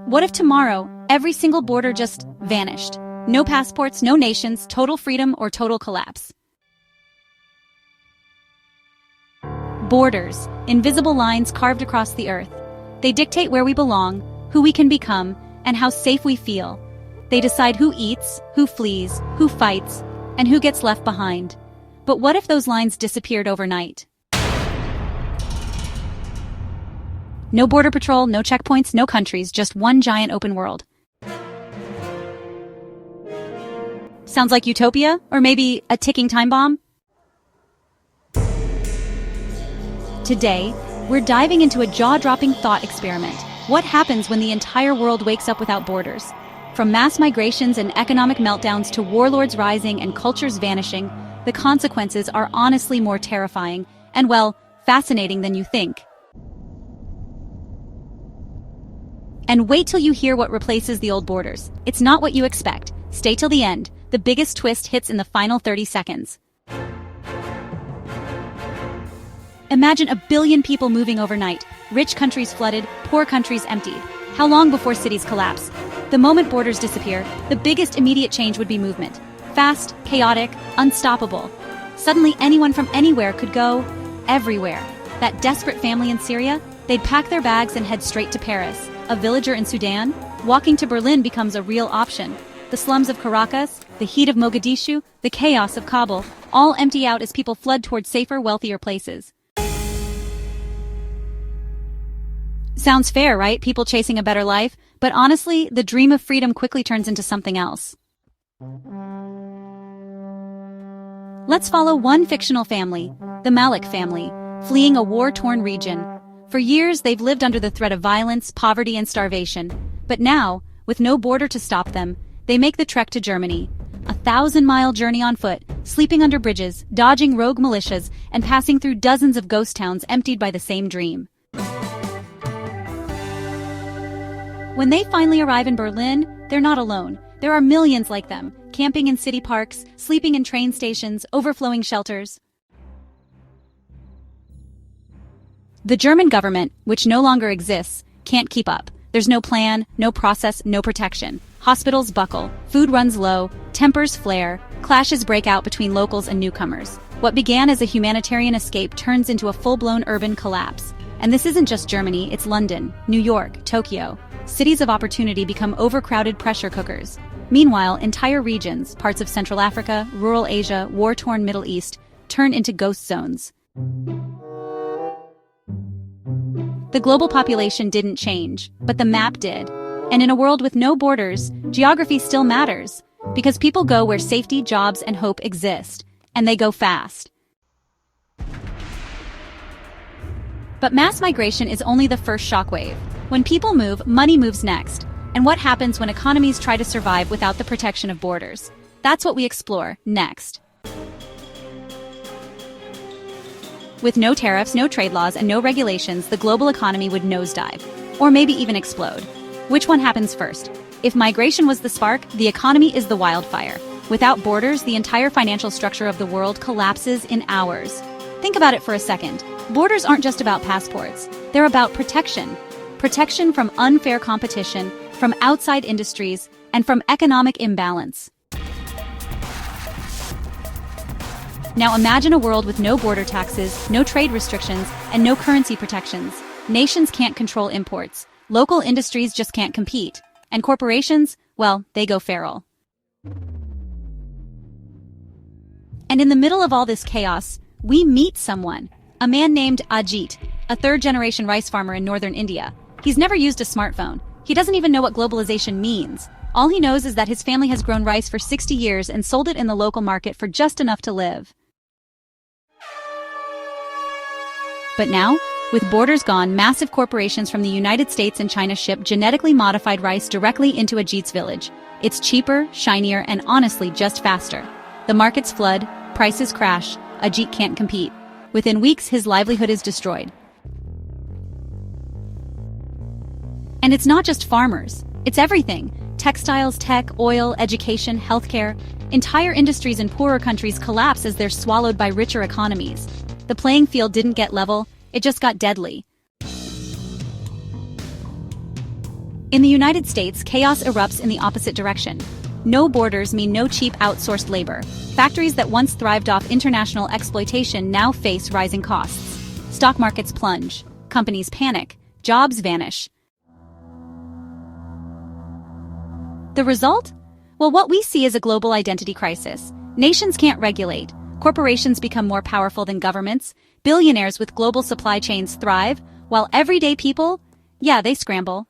What if tomorrow, every single border just vanished? No passports, no nations, total freedom or total collapse. Borders, invisible lines carved across the earth. They dictate where we belong, who we can become, and how safe we feel. They decide who eats, who flees, who fights, and who gets left behind. But what if those lines disappeared overnight? No border patrol, no checkpoints, no countries, just one giant open world. Sounds like utopia? Or maybe a ticking time bomb? Today, we're diving into a jaw-dropping thought experiment. What happens when the entire world wakes up without borders? From mass migrations and economic meltdowns to warlords rising and cultures vanishing, the consequences are honestly more terrifying and, well, fascinating than you think. And wait till you hear what replaces the old borders. It's not what you expect. Stay till the end. The biggest twist hits in the final 30 seconds. Imagine 1 billion people moving overnight. Rich countries flooded, poor countries emptied. How long before cities collapse? The moment borders disappear, the biggest immediate change would be movement. Fast, chaotic, unstoppable. Suddenly anyone from anywhere could go everywhere. That desperate family in Syria, they'd pack their bags and head straight to Paris. A villager in Sudan, walking to Berlin becomes a real option. The slums of Caracas, the heat of Mogadishu, the chaos of Kabul, all empty out as people flood toward safer, wealthier places. Sounds fair, right? People chasing a better life. But honestly, the dream of freedom quickly turns into something else. Let's follow one fictional family, the Malik family, fleeing a war-torn region. For years, they've lived under the threat of violence, poverty, and starvation. But now, with no border to stop them, they make the trek to Germany. A 1,000-mile journey on foot, sleeping under bridges, dodging rogue militias, and passing through dozens of ghost towns emptied by the same dream. When they finally arrive in Berlin, they're not alone. There are millions like them, camping in city parks, sleeping in train stations, overflowing shelters. The German government, which no longer exists, can't keep up. There's no plan, no process, no protection. Hospitals buckle, food runs low, tempers flare, clashes break out between locals and newcomers. What began as a humanitarian escape turns into a full-blown urban collapse. And this isn't just Germany, it's London, New York, Tokyo. Cities of opportunity become overcrowded pressure cookers. Meanwhile, entire regions, parts of Central Africa, rural Asia, war-torn Middle East, turn into ghost zones. The global population didn't change, but the map did. And in a world with no borders, geography still matters, because people go where safety, jobs, and hope exist, and they go fast. But mass migration is only the first shockwave. When people move, money moves next. And what happens when economies try to survive without the protection of borders? That's what we explore next. With no tariffs, no trade laws, and no regulations, the global economy would nosedive, or maybe even explode. Which one happens first? If migration was the spark, the economy is the wildfire. Without borders, the entire financial structure of the world collapses in hours. Think about it for a second. Borders aren't just about passports. They're about protection. Protection from unfair competition, from outside industries, and from economic imbalance. Now imagine a world with no border taxes, no trade restrictions, and no currency protections. Nations can't control imports. Local industries just can't compete. And corporations, well, they go feral. And in the middle of all this chaos, we meet someone. A man named Ajit, a third-generation rice farmer in northern India. He's never used a smartphone. He doesn't even know what globalization means. All he knows is that his family has grown rice for 60 years and sold it in the local market for just enough to live. But now, with borders gone, massive corporations from the United States and China ship genetically modified rice directly into Ajit's village. It's cheaper, shinier, and honestly just faster. The markets flood, prices crash, Ajit can't compete. Within weeks, his livelihood is destroyed. And it's not just farmers. It's everything. Textiles, tech, oil, education, healthcare. Entire industries in poorer countries collapse as they're swallowed by richer economies. The playing field didn't get level, it just got deadly. In the United States, chaos erupts in the opposite direction. No borders mean no cheap outsourced labor. Factories that once thrived off international exploitation now face rising costs. Stock markets plunge. Companies panic. Jobs vanish. The result? Well, what we see is a global identity crisis. Nations can't regulate. Corporations become more powerful than governments. Billionaires with global supply chains thrive, while everyday people, they scramble.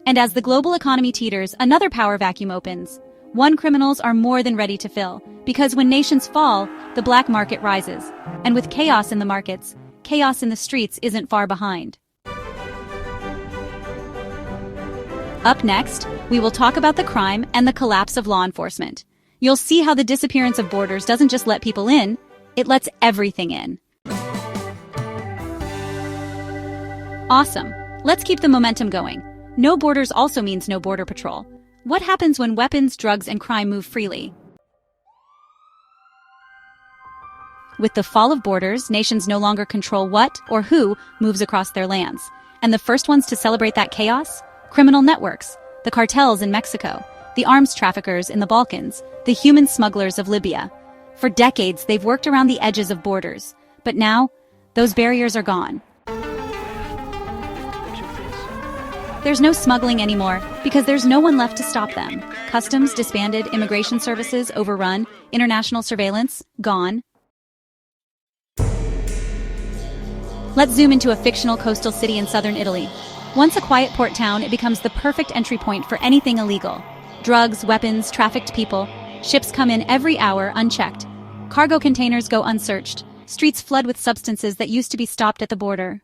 And as the global economy teeters, another power vacuum opens. One criminals are more than ready to fill, because when nations fall, the black market rises. And with chaos in the markets, chaos in the streets isn't far behind. Up next, we will talk about the crime and the collapse of law enforcement. You'll see how the disappearance of borders doesn't just let people in, it lets everything in. Awesome. Let's keep the momentum going. No borders also means no border patrol. What happens when weapons, drugs, and crime move freely? With the fall of borders, nations no longer control what or who moves across their lands. And the first ones to celebrate that chaos? Criminal networks, the cartels in Mexico, the arms traffickers in the Balkans, the human smugglers of Libya. For decades, they've worked around the edges of borders. But now, those barriers are gone. There's no smuggling anymore, because there's no one left to stop them. Customs disbanded, immigration services overrun, international surveillance gone. Let's zoom into a fictional coastal city in southern Italy. Once a quiet port town, it becomes the perfect entry point for anything illegal. Drugs, weapons, trafficked people. Ships come in every hour unchecked. Cargo containers go unsearched. Streets flood with substances that used to be stopped at the border.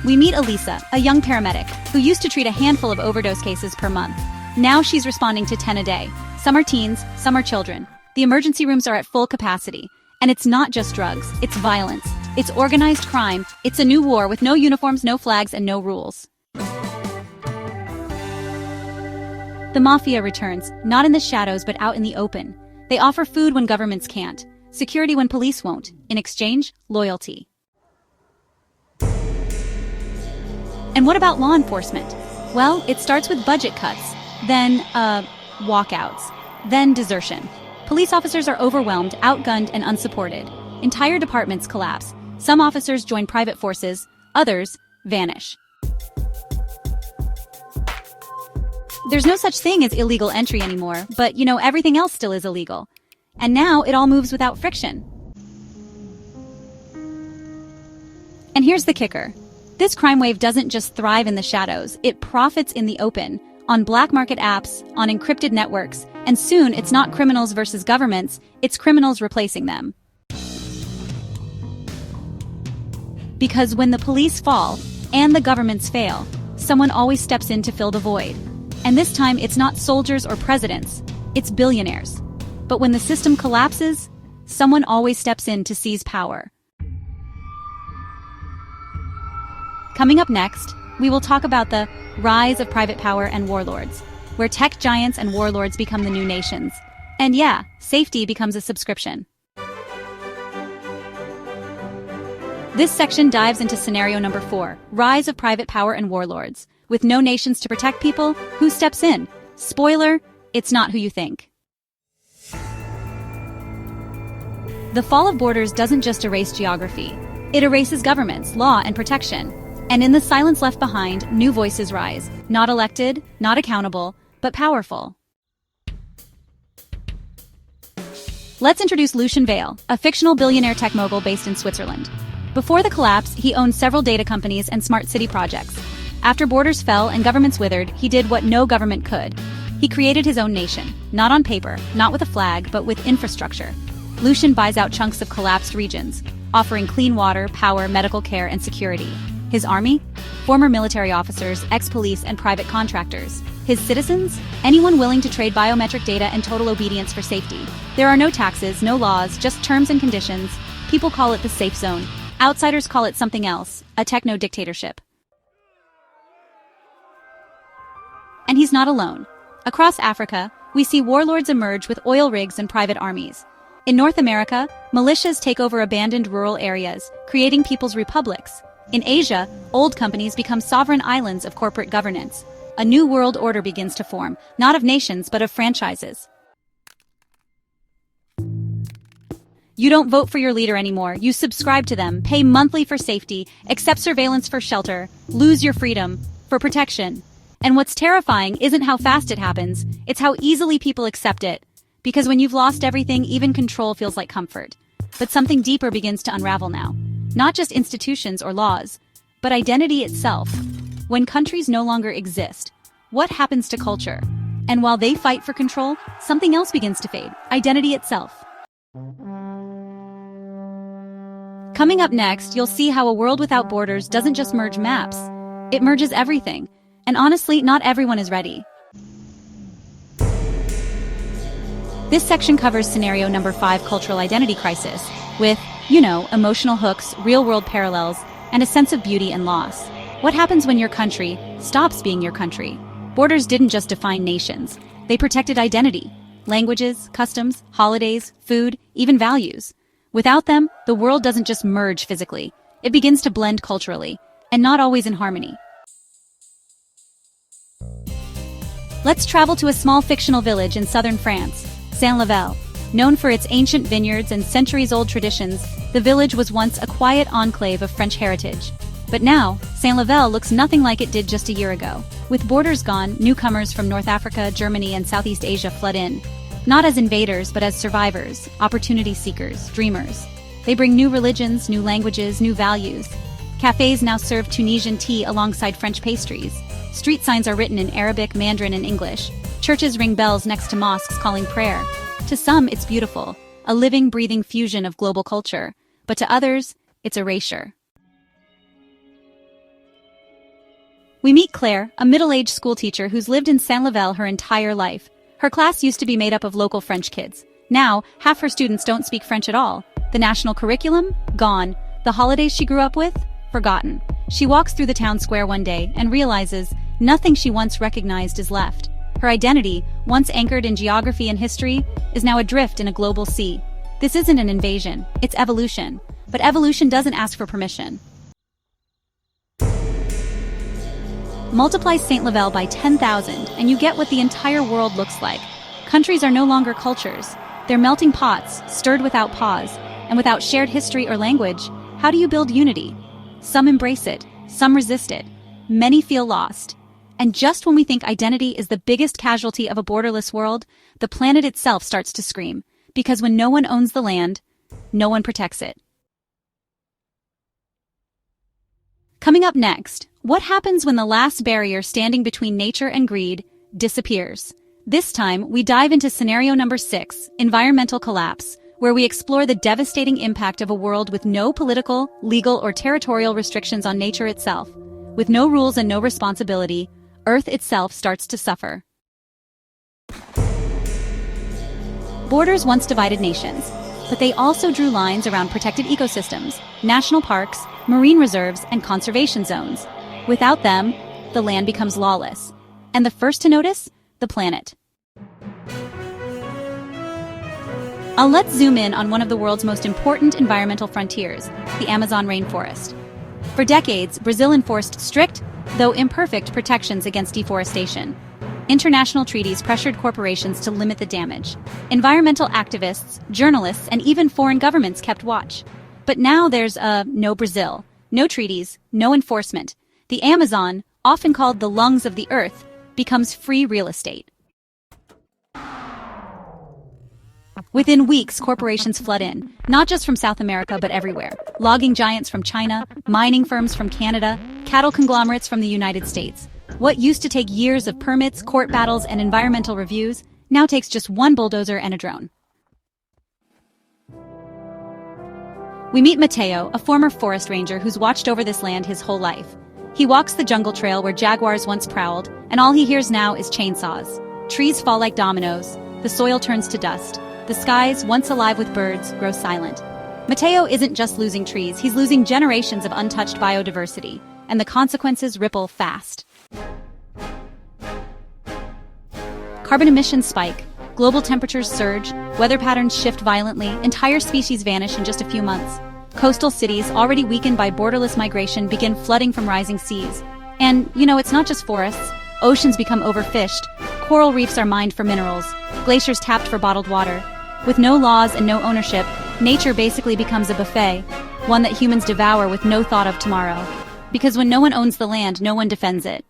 We meet Elisa, a young paramedic, who used to treat a handful of overdose cases per month. Now she's responding to 10 a day. Some are teens, some are children. The emergency rooms are at full capacity. And it's not just drugs, it's violence. It's organized crime. It's a new war with no uniforms, no flags, and no rules. The mafia returns, not in the shadows but out in the open. They offer food when governments can't, security when police won't. In exchange, loyalty. And what about law enforcement? Well, it starts with budget cuts, then, walkouts, then desertion. Police officers are overwhelmed, outgunned, and unsupported. Entire departments collapse. Some officers join private forces, others vanish. There's no such thing as illegal entry anymore, but everything else still is illegal. And now it all moves without friction. And here's the kicker. This crime wave doesn't just thrive in the shadows, it profits in the open, on black market apps, on encrypted networks, and soon it's not criminals versus governments, it's criminals replacing them. Because when the police fall, and the governments fail, someone always steps in to fill the void. And this time it's not soldiers or presidents, it's billionaires. But when the system collapses, someone always steps in to seize power. Coming up next, we will talk about the rise of private power and warlords, where tech giants and warlords become the new nations. And safety becomes a subscription. This section dives into scenario number 4, rise of private power and warlords. With no nations to protect people, who steps in? Spoiler, it's not who you think. The fall of borders doesn't just erase geography. It erases governments, law, and protection. And in the silence left behind, new voices rise. Not elected, not accountable, but powerful. Let's introduce Lucien Vale, a fictional billionaire tech mogul based in Switzerland. Before the collapse, he owned several data companies and smart city projects. After borders fell and governments withered, he did what no government could. He created his own nation, not on paper, not with a flag, but with infrastructure. Lucien buys out chunks of collapsed regions, offering clean water, power, medical care, and security. His army? Former military officers, ex-police, and private contractors. His citizens? Anyone willing to trade biometric data and total obedience for safety. There are no taxes, no laws, just terms and conditions. People call it the safe zone. Outsiders call it something else, a techno-dictatorship. And he's not alone. Across Africa, we see warlords emerge with oil rigs and private armies. In North America, militias take over abandoned rural areas, creating people's republics. In Asia, old companies become sovereign islands of corporate governance. A new world order begins to form, not of nations but of franchises. You don't vote for your leader anymore, you subscribe to them, pay monthly for safety, accept surveillance for shelter, lose your freedom for protection. And what's terrifying isn't how fast it happens, it's how easily people accept it. Because when you've lost everything, even control feels like comfort. But something deeper begins to unravel now. Not just institutions or laws, but identity itself. When countries no longer exist, what happens to culture? And while they fight for control, something else begins to fade, identity itself. Coming up next, you'll see how a world without borders doesn't just merge maps, it merges everything. And honestly, not everyone is ready. This section covers scenario number 5, cultural identity crisis, with, emotional hooks, real-world parallels, and a sense of beauty and loss. What happens when your country stops being your country? Borders didn't just define nations. They protected identity, languages, customs, holidays, food, even values. Without them, the world doesn't just merge physically. It begins to blend culturally, and not always in harmony. Let's travel to a small fictional village in southern France, Saint-Laval. Known for its ancient vineyards and centuries-old traditions, the village was once a quiet enclave of French heritage. But now, Saint-Laval looks nothing like it did just a year ago. With borders gone, newcomers from North Africa, Germany, and Southeast Asia flood in. Not as invaders, but as survivors, opportunity seekers, dreamers. They bring new religions, new languages, new values. Cafes now serve Tunisian tea alongside French pastries. Street signs are written in Arabic, Mandarin, and English. Churches ring bells next to mosques calling prayer. To some, it's beautiful, a living, breathing fusion of global culture. But to others, it's erasure. We meet Claire, a middle-aged schoolteacher who's lived in Saint-Laval her entire life. Her class used to be made up of local French kids. Now, half her students don't speak French at all. The national curriculum? Gone. The holidays she grew up with? Forgotten. She walks through the town square one day and realizes nothing she once recognized is left. Her identity, once anchored in geography and history, is now adrift in a global sea. This isn't an invasion, it's evolution. But evolution doesn't ask for permission. Multiply Saint-Laval by 10,000 and you get what the entire world looks like. Countries are no longer cultures. They're melting pots, stirred without pause. And without shared history or language, how do you build unity? Some embrace it, some resist it. Many feel lost. And just when we think identity is the biggest casualty of a borderless world, the planet itself starts to scream. Because when no one owns the land, no one protects it. Coming up next, what happens when the last barrier standing between nature and greed disappears? This time, we dive into scenario number 6, environmental collapse, where we explore the devastating impact of a world with no political, legal, or territorial restrictions on nature itself. With no rules and no responsibility, Earth itself starts to suffer. Borders once divided nations, but they also drew lines around protected ecosystems, national parks, marine reserves, and conservation zones. Without them, the land becomes lawless. And the first to notice? The planet. Let's zoom in on one of the world's most important environmental frontiers, the Amazon rainforest. For decades, Brazil enforced strict, though imperfect, protections against deforestation. International treaties pressured corporations to limit the damage. Environmental activists, journalists, and even foreign governments kept watch. But now there's no Brazil, no treaties, no enforcement. The Amazon, often called the lungs of the earth, becomes free real estate. Within weeks, corporations flood in, not just from South America but everywhere. Logging giants from China, mining firms from Canada, cattle conglomerates from the United States. What used to take years of permits, court battles, and environmental reviews now takes just one bulldozer and a drone. We meet Mateo, a former forest ranger who's watched over this land his whole life. He walks the jungle trail where jaguars once prowled, and all he hears now is chainsaws. Trees fall like dominoes, the soil turns to dust. The skies, once alive with birds, grow silent. Mateo isn't just losing trees, he's losing generations of untouched biodiversity, and the consequences ripple fast. Carbon emissions spike, Global temperatures surge, weather patterns shift violently, entire species vanish in just a few months. Coastal cities, already weakened by borderless migration, begin flooding from rising seas. And, it's not just forests. Oceans become overfished, coral reefs are mined for minerals, glaciers tapped for bottled water. With no laws and no ownership, nature basically becomes a buffet, one that humans devour with no thought of tomorrow. Because when no one owns the land, no one defends it.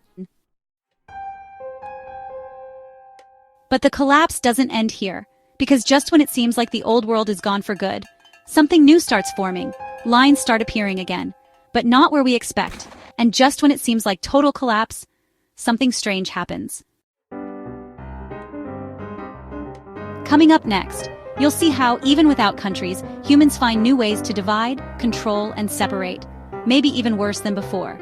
But the collapse doesn't end here, because just when it seems like the old world is gone for good, something new starts forming. Lines start appearing again, but not where we expect. And just when it seems like total collapse, something strange happens. Coming up next, you'll see how, even without countries, humans find new ways to divide, control, and separate. Maybe even worse than before.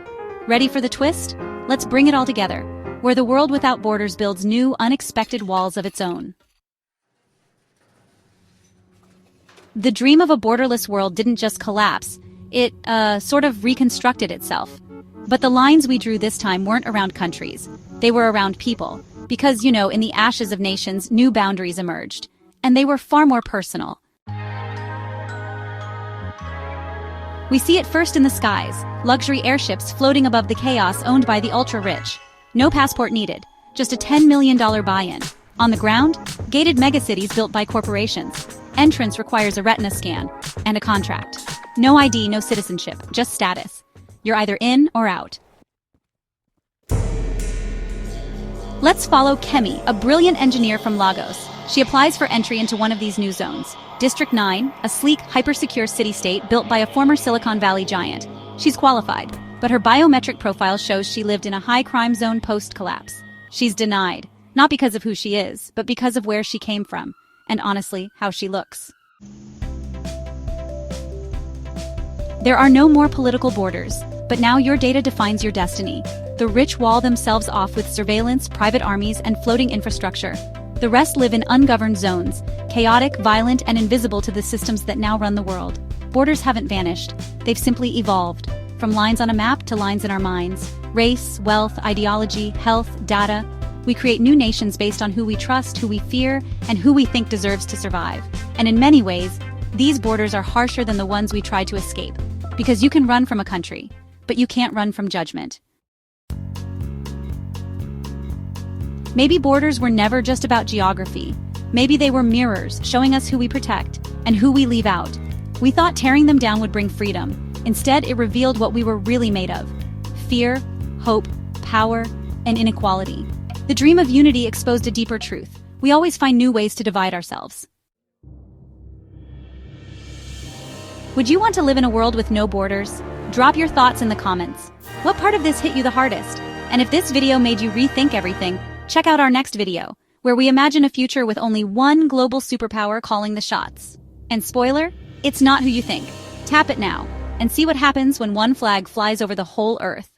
Ready for the twist? Let's bring it all together, where the world without borders builds new, unexpected walls of its own. The dream of a borderless world didn't just collapse, it, sort of reconstructed itself. But the lines we drew this time weren't around countries. They were around people. Because, in the ashes of nations, new boundaries emerged. And they were far more personal. We see it first in the skies, luxury airships floating above the chaos owned by the ultra-rich. No passport needed, just a $10 million buy-in. On the ground, gated megacities built by corporations. Entrance requires a retina scan and a contract. No ID, no citizenship, just status. You're either in or out. Let's follow Kemi, a brilliant engineer from Lagos. She applies for entry into one of these new zones. District 9, a sleek, hyper-secure city-state built by a former Silicon Valley giant. She's qualified, but her biometric profile shows she lived in a high-crime zone post-collapse. She's denied, not because of who she is, but because of where she came from, and honestly, how she looks. There are no more political borders, but now your data defines your destiny. The rich wall themselves off with surveillance, private armies, and floating infrastructure. The rest live in ungoverned zones, chaotic, violent, and invisible to the systems that now run the world. Borders haven't vanished. They've simply evolved. From lines on a map to lines in our minds. Race, wealth, ideology, health, data. We create new nations based on who we trust, who we fear, and who we think deserves to survive. And in many ways, these borders are harsher than the ones we try to escape. Because you can run from a country, but you can't run from judgment. Maybe borders were never just about geography. Maybe they were mirrors, showing us who we protect and who we leave out. We thought tearing them down would bring freedom. Instead, it revealed what we were really made of: fear, hope, power, and inequality. The dream of unity exposed a deeper truth. We always find new ways to divide ourselves. Would you want to live in a world with no borders? Drop your thoughts in the comments. What part of this hit you the hardest? And if this video made you rethink everything, check out our next video, where we imagine a future with only one global superpower calling the shots. And spoiler, it's not who you think. Tap it now, and see what happens when one flag flies over the whole Earth.